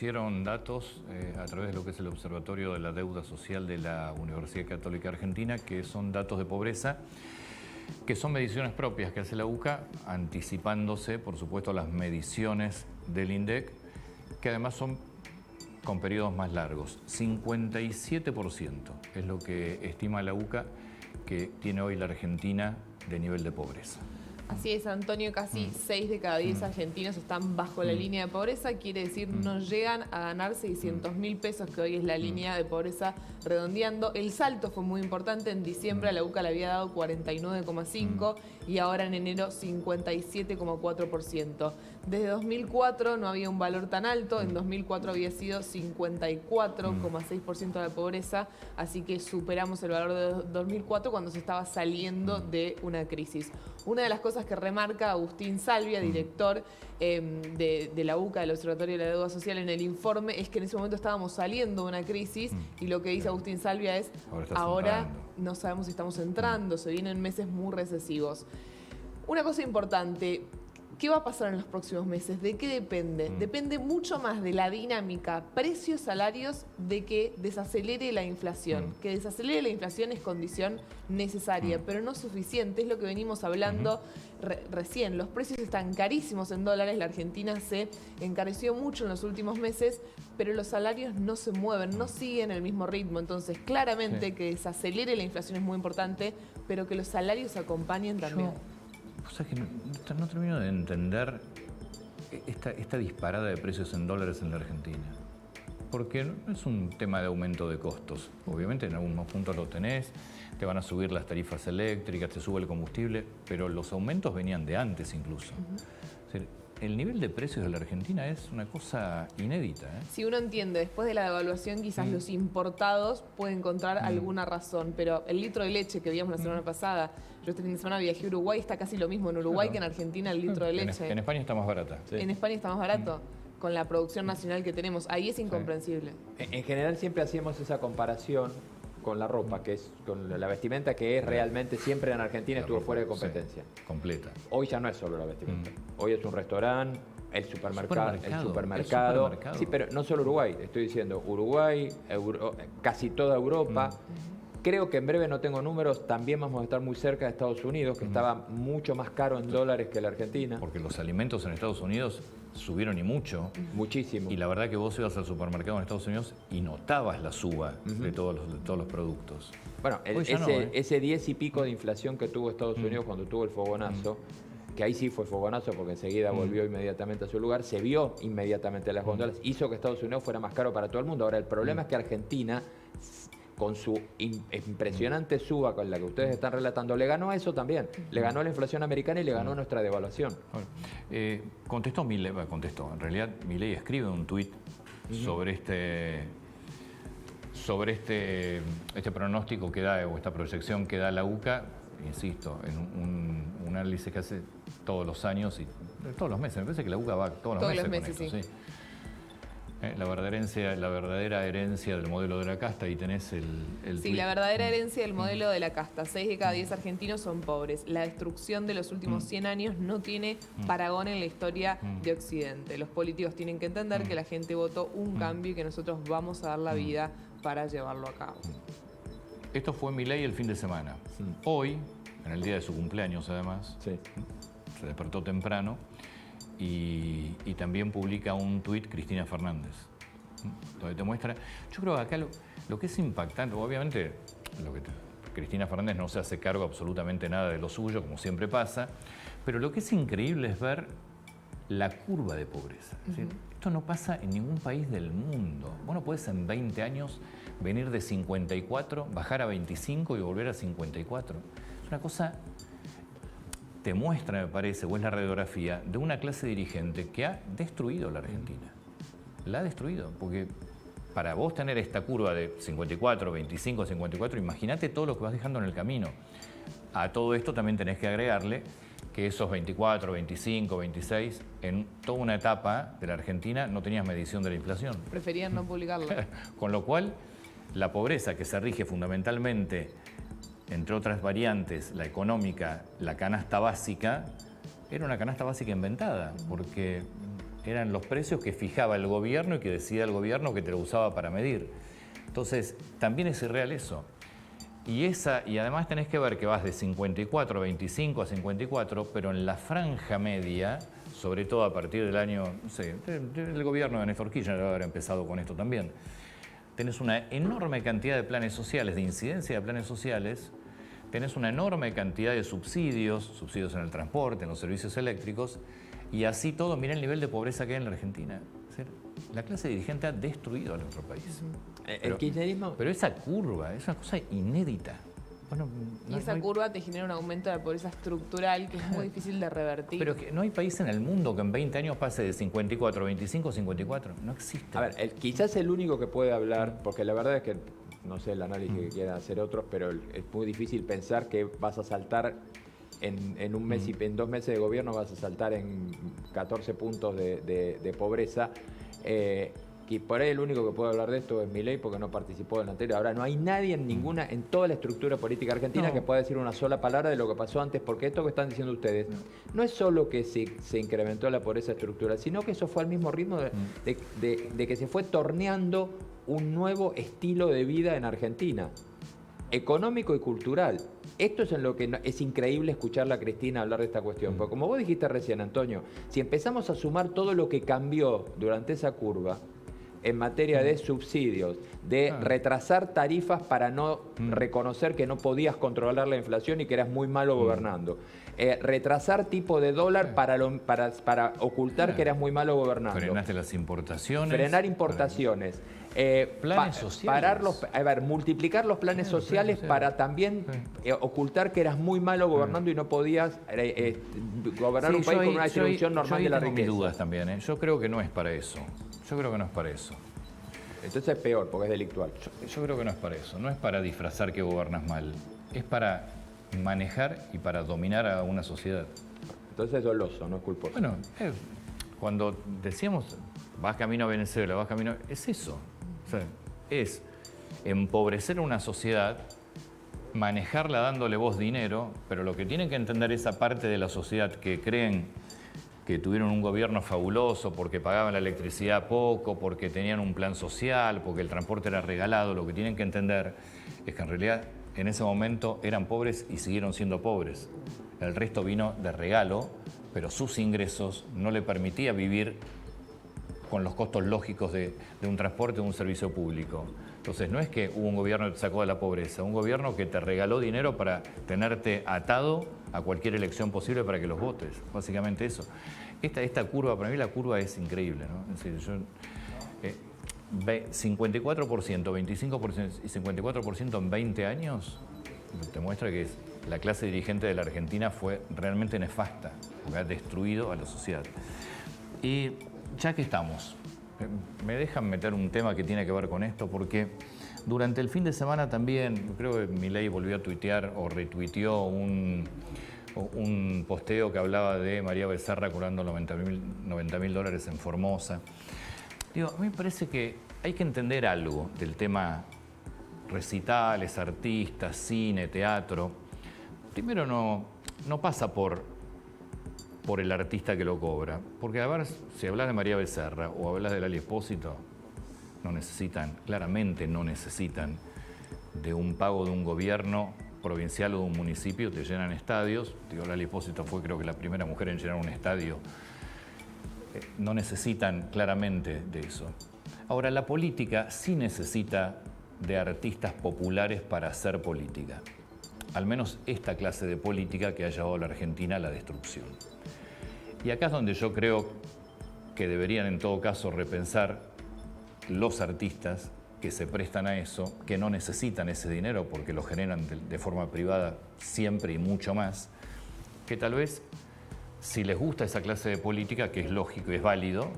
Hicieron datos a través de lo que es el Observatorio de la Deuda Social de la Universidad Católica Argentina, que son datos de pobreza, que son mediciones propias que hace la UCA, anticipándose, por supuesto, a las mediciones del INDEC, que además son con periodos más largos. 57% es lo que estima la UCA que tiene hoy la Argentina de nivel de pobreza. Así es, Antonio, casi 6 de cada 10 argentinos están bajo la línea de pobreza, quiere decir no llegan a ganar 600.000 pesos, que hoy es la línea de pobreza redondeando. El salto fue muy importante, en diciembre a la UCA le había dado 49,5% y ahora en enero 57,4%. Desde 2004 no había un valor tan alto, en 2004 había sido 54,6% de la pobreza, así que superamos el valor de 2004 cuando se estaba saliendo de una crisis. Una de las cosas que remarca Agustín Salvia, director de la UCA, del Observatorio de la Deuda Social, en el informe, es que en ese momento estábamos saliendo de una crisis y lo que dice Agustín Salvia es ahora no sabemos si estamos entrando, se vienen meses muy recesivos. Una cosa importante, ¿qué va a pasar en los próximos meses? ¿De qué depende? Depende mucho más de la dinámica precios-salarios de que desacelere la inflación. Que desacelere la inflación es condición necesaria, pero no suficiente. Es lo que venimos hablando recién. Los precios están carísimos en dólares. La Argentina se encareció mucho en los últimos meses, pero los salarios no se mueven, no siguen el mismo ritmo. Entonces, claramente que desacelere la inflación es muy importante, pero que los salarios acompañen también. O sea que no termino de entender esta disparada de precios en dólares en la Argentina. Porque no es un tema de aumento de costos. Obviamente en algunos puntos lo tenés, te van a subir las tarifas eléctricas, te sube el combustible, pero los aumentos venían de antes incluso. Es decir, el nivel de precios de la Argentina es una cosa inédita. Si uno entiende, después de la devaluación quizás los importados pueden encontrar alguna razón, pero el litro de leche que vimos la semana pasada, yo este fin de semana viajé a Uruguay, está casi lo mismo en Uruguay que en Argentina el litro de leche. En España está más barata. Sí. En España está más barato, con la producción nacional que tenemos. Ahí es incomprensible. En general siempre hacíamos esa comparación con la ropa, que es con la vestimenta, que es realmente siempre en Argentina estuvo fuera de competencia. Sí, completa. Hoy ya no es solo la vestimenta. Hoy es un restaurante, el supermercado. Sí, pero no solo Uruguay. Estoy diciendo Uruguay, casi toda Europa. Creo que en breve, no tengo números, también vamos a estar muy cerca de Estados Unidos, que estaba mucho más caro en dólares que la Argentina. Porque los alimentos en Estados Unidos subieron y mucho. Muchísimo. Y la verdad que vos ibas al supermercado en Estados Unidos y notabas la suba de todos los productos. Bueno, ese 10 y pico de inflación que tuvo Estados Unidos cuando tuvo el fogonazo, que ahí sí fue fogonazo porque enseguida volvió inmediatamente a su lugar, se vio inmediatamente las góndolas, hizo que Estados Unidos fuera más caro para todo el mundo. Ahora, el problema es que Argentina, con su impresionante suba con la que ustedes están relatando, le ganó a eso también. Le ganó a la inflación americana y le ganó a nuestra devaluación. Contestó Milei, en realidad Milei escribe un tuit sobre este pronóstico que da, o esta proyección que da la UCA, insisto, en un análisis que hace todos los años y todos los meses. Me parece que la UCA va todos los meses con esto, sí. La verdadera herencia del modelo de la casta, y tenés el Sí, la verdadera herencia del modelo de la casta. 6 de cada 10 argentinos son pobres. La destrucción de los últimos 100 años no tiene parangón en la historia de Occidente. Los políticos tienen que entender que la gente votó un cambio y que nosotros vamos a dar la vida para llevarlo a cabo. Esto fue Milei el fin de semana. Hoy, en el día de su cumpleaños además, se despertó temprano. Y también publica un tuit Cristina Fernández, donde te muestra. Yo creo que acá lo que es impactante, obviamente Cristina Fernández no se hace cargo absolutamente nada de lo suyo, como siempre pasa, pero lo que es increíble es ver la curva de pobreza. Es decir, esto no pasa en ningún país del mundo. Vos no podés en 20 años venir de 54, bajar a 25 y volver a 54. Es una cosa... te muestra, me parece, o es la radiografía de una clase dirigente que ha destruido la Argentina. La ha destruido, porque para vos tener esta curva de 54, 25, 54, imagínate todo lo que vas dejando en el camino. A todo esto también tenés que agregarle que esos 24, 25, 26, en toda una etapa de la Argentina no tenías medición de la inflación. Preferían no publicarla. Con lo cual, la pobreza, que se rige fundamentalmente, entre otras variantes, la económica, la canasta básica, era una canasta básica inventada, porque eran los precios que fijaba el gobierno y que decía el gobierno que te lo usaba para medir. Entonces, también es irreal eso. Y además tenés que ver que vas de 54 a 25 a 54, pero en la franja media, sobre todo a partir del año, no sé, el gobierno de Néstor Kirchner debe haber empezado con esto también, tenés una enorme cantidad de planes sociales, de incidencia de planes sociales, tenés una enorme cantidad de subsidios en el transporte, en los servicios eléctricos, y así todo, mirá el nivel de pobreza que hay en la Argentina. Es decir, la clase dirigente ha destruido a nuestro país. El kirchnerismo... Pero esa curva es una cosa inédita. Bueno, y esa curva te genera un aumento de la pobreza estructural que es muy difícil de revertir. Pero que no hay país en el mundo que en 20 años pase de 54 a 25 a 54. No existe. A ver, quizás el único que puede hablar, porque la verdad es que no sé el análisis que quieran hacer otros, pero es muy difícil pensar que vas a saltar en un mes y en 2 meses de gobierno vas a saltar en 14 puntos de pobreza. Y por ahí el único que puede hablar de esto es Milei porque no participó en la anterior. Ahora, no hay nadie en toda la estructura política argentina que pueda decir una sola palabra de lo que pasó antes, porque esto que están diciendo ustedes no es solo que se incrementó la pobreza estructural, sino que eso fue al mismo ritmo de que se fue torneando un nuevo estilo de vida en Argentina, económico y cultural. Esto es en lo que es increíble escucharla a Cristina hablar de esta cuestión, porque como vos dijiste recién, Antonio, si empezamos a sumar todo lo que cambió durante esa curva, en materia de subsidios, de retrasar tarifas para no reconocer que no podías controlar la inflación y que eras muy malo gobernando. Retrasar tipo de dólar para ocultar que eras muy malo gobernando. Frenaste las importaciones. Frenar importaciones. Planes sociales. Multiplicar los planes sociales para también ocultar que eras muy malo gobernando y no podías gobernar un país con una distribución normal de la riqueza. Mis dudas también, ¿eh? Yo creo que no es para eso. Yo creo que no es para eso. Entonces es peor, porque es delictual. Yo creo que no es para eso. No es para disfrazar que gobernas mal. Es para manejar y para dominar a una sociedad. Entonces es doloso, no es culposo. Bueno, cuando decíamos vas camino a Venezuela, vas camino... Es eso. O sea, es empobrecer a una sociedad, manejarla dándole vos dinero, pero lo que tienen que entender esa parte de la sociedad que creen que tuvieron un gobierno fabuloso porque pagaban la electricidad poco, porque tenían un plan social, porque el transporte era regalado, lo que tienen que entender es que en realidad en ese momento eran pobres y siguieron siendo pobres. El resto vino de regalo, pero sus ingresos no le permitía vivir con los costos lógicos de un transporte o un servicio público. Entonces no es que hubo un gobierno que te sacó de la pobreza, un gobierno que te regaló dinero para tenerte atado a cualquier elección posible para que los votes. Básicamente eso. Esta curva, para mí la curva es increíble, ¿no? Es decir, 54%, 25% y 54% en 20 años te muestra que la clase dirigente de la Argentina fue realmente nefasta, porque ha destruido a la sociedad. Y ya que estamos, me dejan meter un tema que tiene que ver con esto, porque durante el fin de semana también, creo que Milei volvió a tuitear o retuiteó un posteo que hablaba de María Becerra cobrando $90.000 en Formosa. Digo, a mí me parece que hay que entender algo del tema recitales, artistas, cine, teatro. Primero no pasa por el artista que lo cobra. Porque a ver, si hablas de María Becerra o hablas de Lali Espósito, claramente no necesitan de un pago de un gobierno provincial o de un municipio, te llenan estadios. Digo, Lali Espósito fue creo que la primera mujer en llenar un estadio. No necesitan claramente de eso. Ahora, la política sí necesita de artistas populares para hacer política. Al menos esta clase de política que ha llevado a la Argentina a la destrucción. Y acá es donde yo creo que deberían en todo caso repensar los artistas que se prestan a eso, que no necesitan ese dinero porque lo generan de forma privada siempre y mucho más, que tal vez si les gusta esa clase de política, que es lógico y es válido,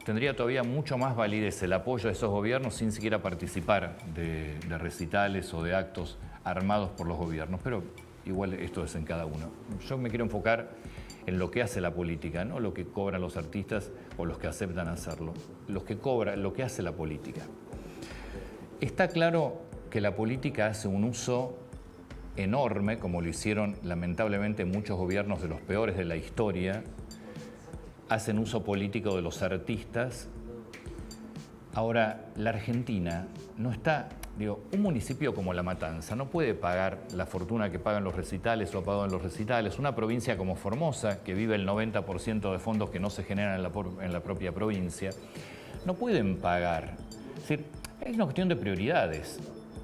tendría todavía mucho más validez el apoyo a esos gobiernos sin siquiera participar de recitales o de actos armados por los gobiernos. Pero igual esto es en cada uno. Yo me quiero enfocar en lo que hace la política, no lo que cobran los artistas o los que aceptan hacerlo, lo que hace la política. Está claro que la política hace un uso enorme, como lo hicieron lamentablemente muchos gobiernos de los peores de la historia, hacen uso político de los artistas. Ahora, la Argentina no está... Digo, un municipio como La Matanza no puede pagar la fortuna que pagan los recitales o ha pagado en los recitales. Una provincia como Formosa, que vive el 90% de fondos que no se generan en la propia provincia, no pueden pagar. Es decir, es una cuestión de prioridades.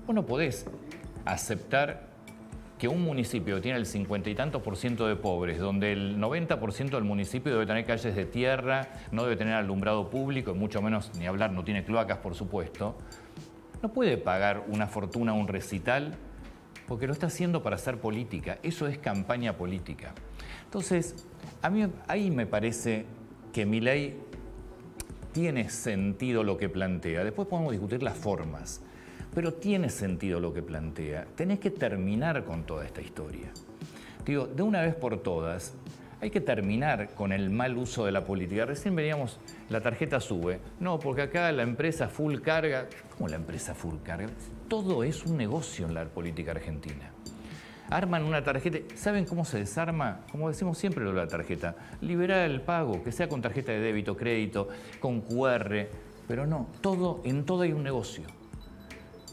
Vos no podés aceptar que un municipio que tiene el 50 y tantos % de pobres, donde el 90% del municipio debe tener calles de tierra, no debe tener alumbrado público, y mucho menos, ni hablar, no tiene cloacas, por supuesto, no puede pagar una fortuna a un recital porque lo está haciendo para hacer política. Eso es campaña política. Entonces, a mí ahí me parece que Milei tiene sentido lo que plantea. Después podemos discutir las formas, pero tiene sentido lo que plantea. Tenés que terminar con toda esta historia. Digo, de una vez por todas, hay que terminar con el mal uso de la política. Recién veníamos, la tarjeta sube. No, porque acá la empresa full carga. ¿Cómo la empresa full carga? Todo es un negocio en la política argentina. Arman una tarjeta. ¿Saben cómo se desarma? Como decimos siempre lo de la tarjeta. Liberar el pago, que sea con tarjeta de débito, crédito, con QR. Pero no, en todo hay un negocio.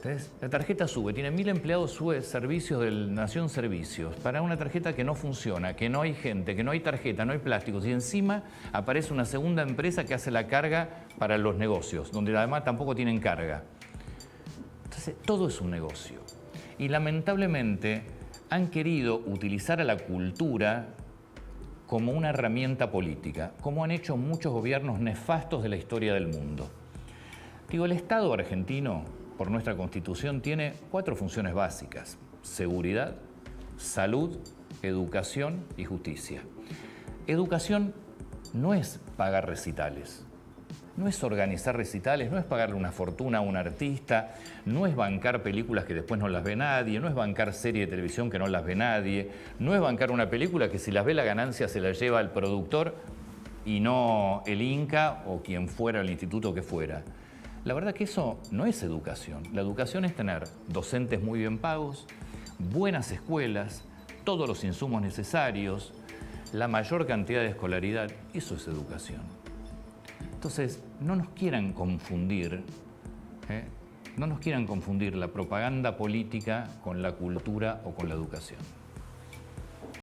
Entonces, la tarjeta sube, tiene 1000 empleados, sube servicios del Nación Servicios, para una tarjeta que no funciona, que no hay gente, que no hay tarjeta, no hay plásticos, y encima aparece una segunda empresa que hace la carga para los negocios, donde además tampoco tienen carga. Entonces, todo es un negocio. Y lamentablemente han querido utilizar a la cultura como una herramienta política, como han hecho muchos gobiernos nefastos de la historia del mundo. Digo, el Estado argentino, por nuestra Constitución, tiene 4 funciones básicas: seguridad, salud, educación y justicia. Educación no es pagar recitales, no es organizar recitales, no es pagarle una fortuna a un artista, no es bancar películas que después no las ve nadie, no es bancar series de televisión que no las ve nadie, no es bancar una película que si las ve la ganancia se la lleva el productor y no el Inca o quien fuera, el instituto que fuera. La verdad que eso no es educación. La educación es tener docentes muy bien pagos, buenas escuelas, todos los insumos necesarios, la mayor cantidad de escolaridad. Eso es educación. Entonces, no nos quieran confundir, no nos quieran confundir la propaganda política con la cultura o con la educación.